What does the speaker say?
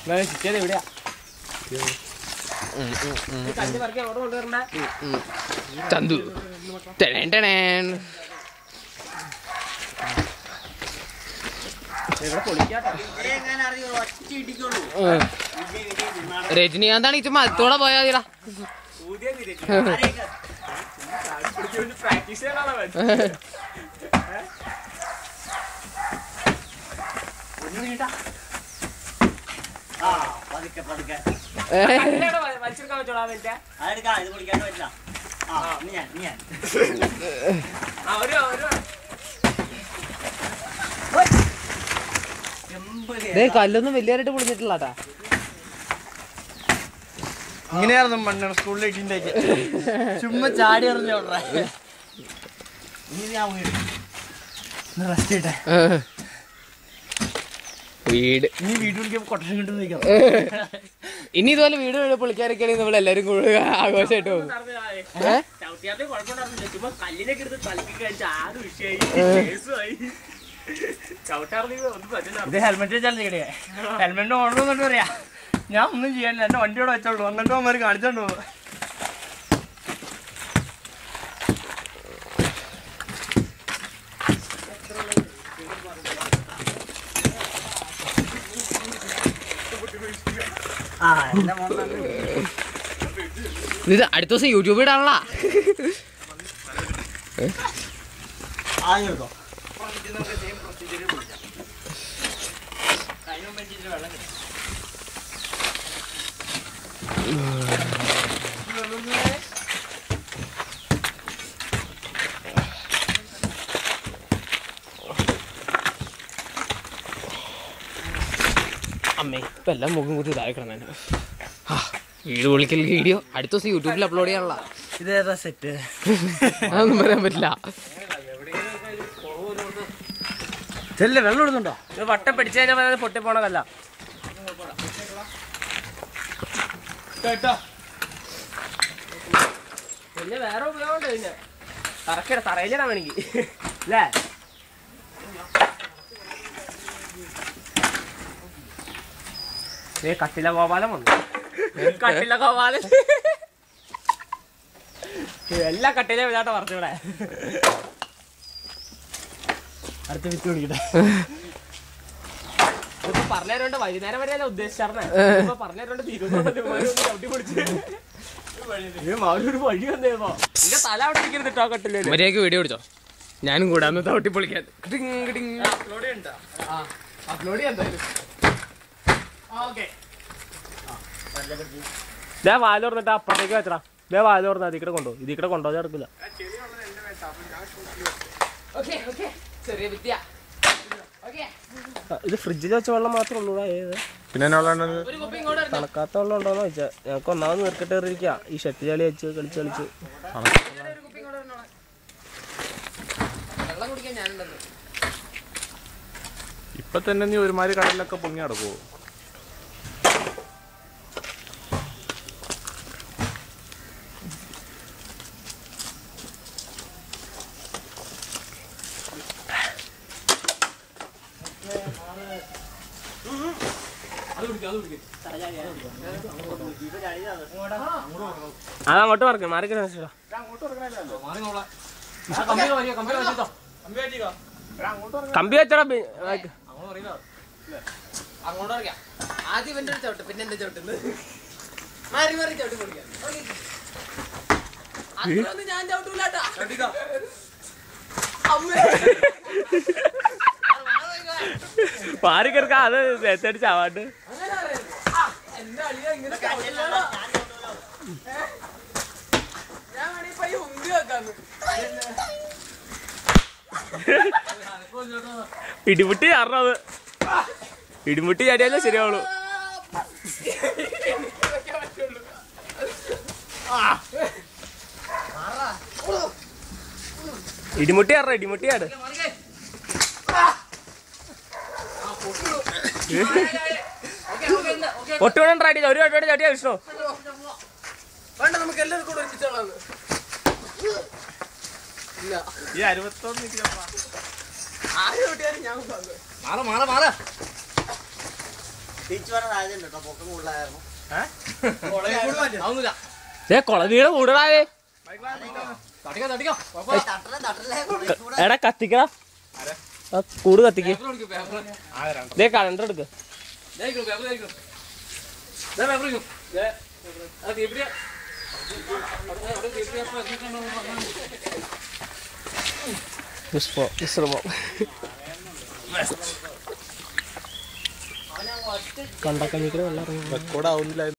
എവിടെയാ ചന്തു രജനീകാന്താണ് ഇച്ച മരത്തോടെ പോയാ മതിടാ. കല്ലൊന്നും വലിയായിട്ട് പൊളിഞ്ഞിട്ടില്ലാട്ടാ. ഇങ്ങനെയായിരുന്നു മണ്ണാണ് സ്കൂളിൽ ഇട്ടിൻ്റെയൊക്കെ ചുമ്മാ ചാടി എറിഞ്ഞോട്ടെ. റെസ്റ്റ് ചെയ്യട്ടെ. വീട് ഇനി വീട് വിളിക്കാൻ കൊട്ടേഷൻ കിട്ടുന്ന നിൽക്കാം. ഇനി ഇതുപോലെ വീട് പൊളിക്കാനൊക്കെയാണെങ്കിൽ നമ്മൾ എല്ലാരും ആഘോഷമായിട്ട് പോകും. ഇത് ഹെൽമെറ്റ് വെച്ചാൽ ഹെൽമെറ്റ് ഓർഡർ എന്നിട്ട് പറയാ ഞാൻ ഒന്നും ചെയ്യാനില്ല, എന്റെ വണ്ടിയോടെ വെച്ചോളൂ. എന്നിട്ട് അവന്മാര് കാണിച്ചോണ്ട് പോകും. ഇത് അടുത്ത ദിവസം യൂട്യൂബ് ഇടാനുള്ള അമ്മേ ഇപ്പം എല്ലാം മുഖം കൂട്ടി ഇതായി കിടന്നു. വീട് പൊളിക്കൽ വീഡിയോ അടുത്ത ദിവസം യൂട്യൂബിൽ അപ്ലോഡ് ചെയ്യാനുള്ള. ഇതേതാ സെറ്റ് അതൊന്നും പറയാൻ പറ്റില്ല. വെള്ളം ഇടുന്നുണ്ടോ? ഇത് വട്ടം പിടിച്ചു കഴിഞ്ഞാൽ പൊട്ടി പോണതല്ല. പിന്നെ വേറെ ഉപയോഗമുണ്ട്. പിന്നെ തറക്കിട തറയിലിടാൻ വേണമെങ്കിൽ അല്ലേ? കട്ടില ഗോപാലം വന്നു. കട്ടില ഗോപാലൻ എല്ലാ കട്ടിലും ഇതായിട്ട് പറഞ്ഞൂടെ. അടുത്ത വിത്ത് പിടിക്കട്ടെ. ഇപ്പൊ പറഞ്ഞുകൊണ്ട് വൈകുന്നേരം വരെയല്ല ഉദ്ദേശിച്ചാർന്നേ. ഇപ്പൊ പറഞ്ഞുകൊണ്ട് ചവിട്ടി പിടിച്ച് ഒരു വഴി വന്നേപ്പോ എന്റെ തല അവിടെ ഇരിക്കരുത് കേട്ടോ. കട്ടില് മര്യാദക്ക് വീഡിയോ പിടിച്ചോ, ഞാനും കൂടെ അന്ന് ചവിട്ടി പൊളിക്കാൻ അപ്ലോഡ് ചെയ്യാൻ എന്തായാലും. ദേ വാലോർന്നിട്ട് അപ്പുറത്തേക്ക് വെച്ചടാ. ദേ വാലോർന്ന അതിക്കടെ കൊണ്ടോ, ഇതിക്കടെ കൊണ്ടോ നടക്കില്ല. ഇത് ഫ്രിഡ്ജിൽ വെച്ച വെള്ളം മാത്രമേ ഉള്ളൂ. ഏത് പിന്നെ തണുക്കാത്ത വെള്ളം ഉണ്ടോന്ന് ചോദിച്ചാ ഞങ്ങൾക്ക് ഒന്നാമത് നീർക്കെട്ട് കയറിയിരിക്കുക. ഈ ഷെട്ടി ചളി വെച്ച് കളിച്ച് ഇപ്പൊ തന്നെ നീ ഒരുമാതിരി കടലിലൊക്കെ പൊങ്ങി നടക്കുവോ? അതങ്ങോട്ട് പറഞ്ഞു മാറി. കമ്പി വെച്ചടാ. ആദ്യം എന്റെ ചവിട്ട് പിന്നെ എന്റെ ചവിട്ടുന്നത് മാറി മാറി ചവിട്ടി പൊളിക്കാം. അതൊന്നും ഞാൻ ചവിട്ടൂലാട്ടാ. പാറി കിടക്ക അത് തെറ്റടിച്ചാവാണ്ട്. ഇടിമുട്ടി ചാറണത്. ഇടിമുട്ടി ചാടിയാലേ ശരിയാവുള്ളൂ. ഇടിമുട്ടി ചാറ ഇടിമുട്ടിയാണ്. ഒട്ടുകൂടെ ട്രൈ ചെയ്ത ഒരു വട്ടോടെ ചാട്ടിയാ വിഷ്ണു. വേണ്ട നമുക്ക് എല്ലാവർക്കും കൂടെ ഒരുമിച്ചോളാം. ഈ 61 ആരും ഞാൻ മാറ മാറ മാറ കൊളനീടെ കൂടടാവേ. എടാ കത്തിക്കടാ, കൂട് കത്തിക്ക. കലണ്ടർ എടുക്ക. വിശ്രമം കണ്ടക്കഞ്ഞിക്കടെ വെള്ളം റെക്കോർഡ് ആവുന്നില്ല.